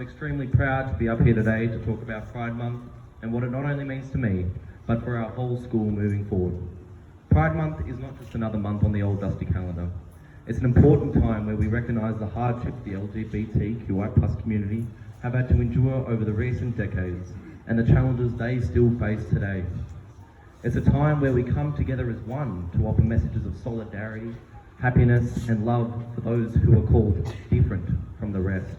I'm extremely proud to be up here today to talk about Pride Month and what it not only means to me, but for our whole school moving forward. Pride Month is not just another month on the old dusty calendar. It's an important time where we recognise the hardships the LGBTQI+ community have had to endure over the recent decades and the challenges they still face today. It's a time where we come together as one to offer messages of solidarity, happiness and love for those who are called different from the rest.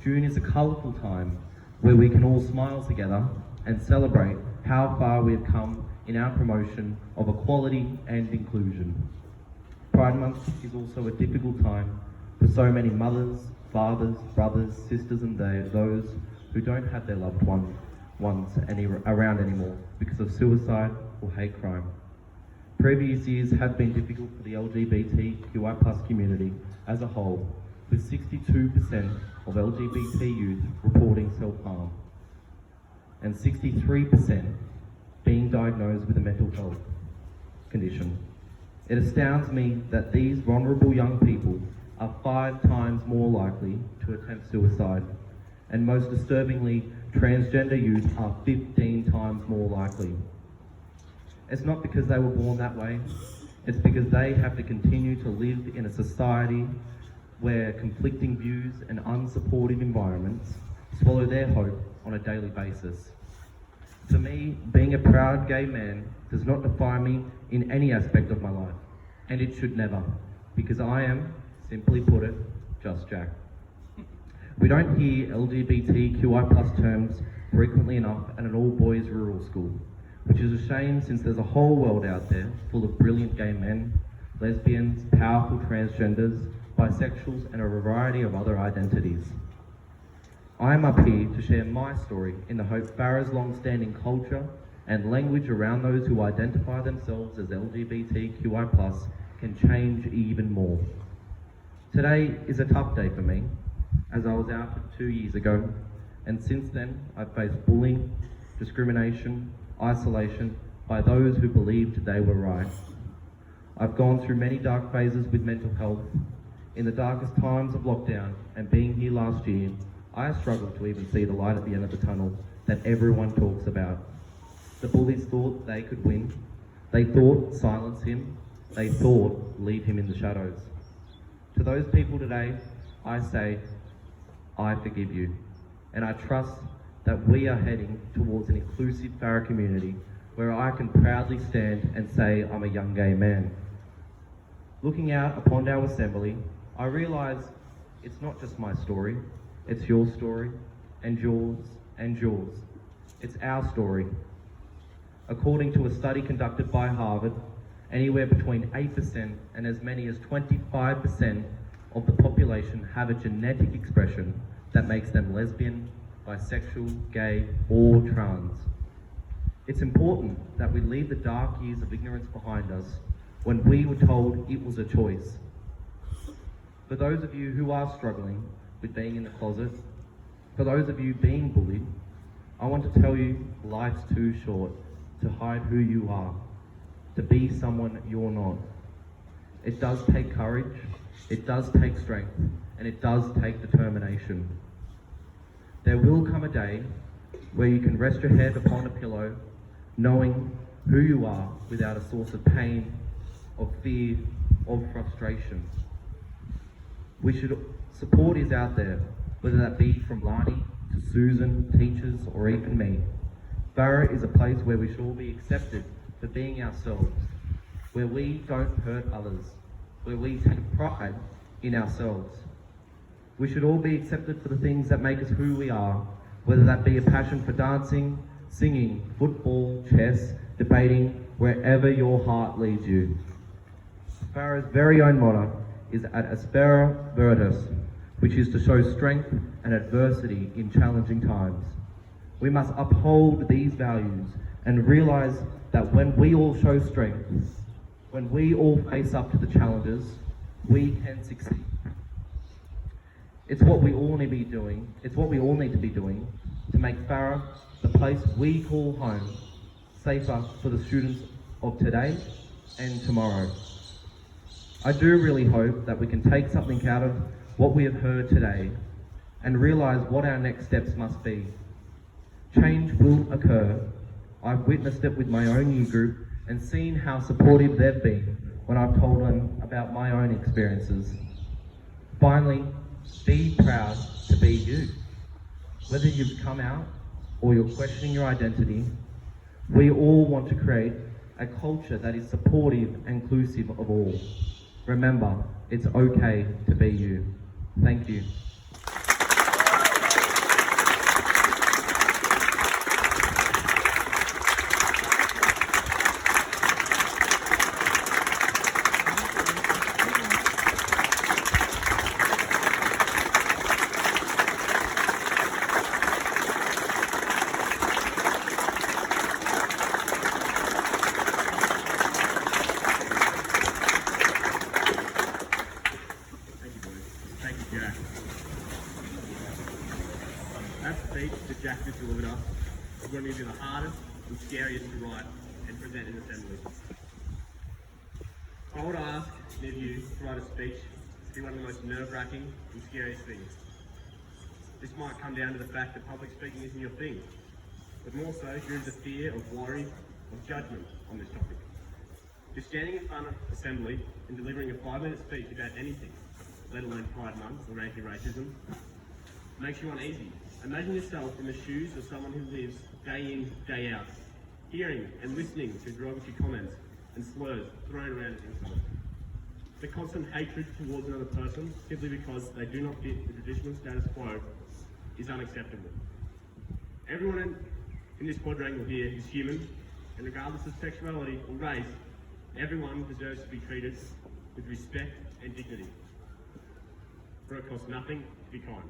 June is a colourful time where we can all smile together and celebrate how far we have come in our promotion of equality and inclusion. Pride Month is also a difficult time for so many mothers, fathers, brothers, sisters and those who don't have their loved ones around anymore because of suicide or hate crime. Previous years have been difficult for the LGBTQI+ community as a whole, with 62% of LGBT youth reporting self-harm and 63% being diagnosed with a mental health condition. It astounds me that these vulnerable young people are 5 times more likely to attempt suicide, and most disturbingly, transgender youth are 15 times more likely. It's not because they were born that way, it's because they have to continue to live in a society where conflicting views and unsupportive environments swallow their hope on a daily basis. For me, being a proud gay man does not define me in any aspect of my life, and it should never, because I am, simply put it, just Jack. We don't hear LGBTQI+ terms frequently enough at an all-boys rural school, which is a shame since there's a whole world out there full of brilliant gay men, lesbians, powerful transgenders, bisexuals and a variety of other identities. I am up here to share my story in the hope Farah's long-standing culture and language around those who identify themselves as LGBTQI+ can change even more. Today is a tough day for me, as I was outed 2 years ago, and since then I've faced bullying, discrimination, isolation by those who believed they were right. I've gone through many dark phases with mental health. In the darkest times of lockdown and being here last year, I struggled to even see the light at the end of the tunnel that everyone talks about. The bullies thought they could win. They thought silence him. They thought leave him in the shadows. To those people today, I say, I forgive you. And I trust that we are heading towards an inclusive Farah community where I can proudly stand and say I'm a young gay man. Looking out upon our assembly, I realise it's not just my story, it's your story, and yours, and yours. It's our story. According to a study conducted by Harvard, anywhere between 8% and as many as 25% of the population have a genetic expression that makes them lesbian, bisexual, gay, or trans. It's important that we leave the dark years of ignorance behind us when we were told it was a choice. For those of you who are struggling with being in the closet, for those of you being bullied, I want to tell you life's too short to hide who you are, to be someone you're not. It does take courage, it does take strength, and it does take determination. There will come a day where you can rest your head upon a pillow knowing who you are without a source of pain, of fear, of frustration. Support is out there, whether that be from Lani to Susan, teachers, or even me. Farah is a place where we should all be accepted for being ourselves, where we don't hurt others, where we take pride in ourselves. We should all be accepted for the things that make us who we are, whether that be a passion for dancing, singing, football, chess, debating, wherever your heart leads you. Farah's very own motto is ad aspera virtus, which is to show strength and adversity in challenging times. We must uphold these values and realise that when we all show strength, when we all face up to the challenges, we can succeed. It's what we all need to be doing. It's what we all need to be doing to make Farah, the place we call home, safer for the students of today and tomorrow. I do really hope that we can take something out of what we have heard today and realise what our next steps must be. Change will occur. I've witnessed it with my own year group and seen how supportive they've been when I've told them about my own experiences. Finally, be proud to be you. Whether you've come out or you're questioning your identity, we all want to create a culture that is supportive and inclusive of all. Remember, it's okay to be you. Thank you. Jack. That speech that Jack just delivered us is going to be the hardest and scariest to write and present in assembly. I would ask any of you to write a speech to be one of the most nerve-wracking and scariest things. This might come down to the fact that public speaking isn't your thing, but more so due to the fear of worry, of judgment on this topic. Just standing in front of assembly and delivering a 5-minute speech about anything, let alone Pride Month or anti-racism, makes you uneasy. Imagine yourself in the shoes of someone who lives day in, day out, hearing and listening to derogatory comments and slurs thrown around as insults. The constant hatred towards another person simply because they do not fit the traditional status quo is unacceptable. Everyone in this quadrangle here is human, and regardless of sexuality or race, everyone deserves to be treated with respect and dignity. For it costs nothing to be kind.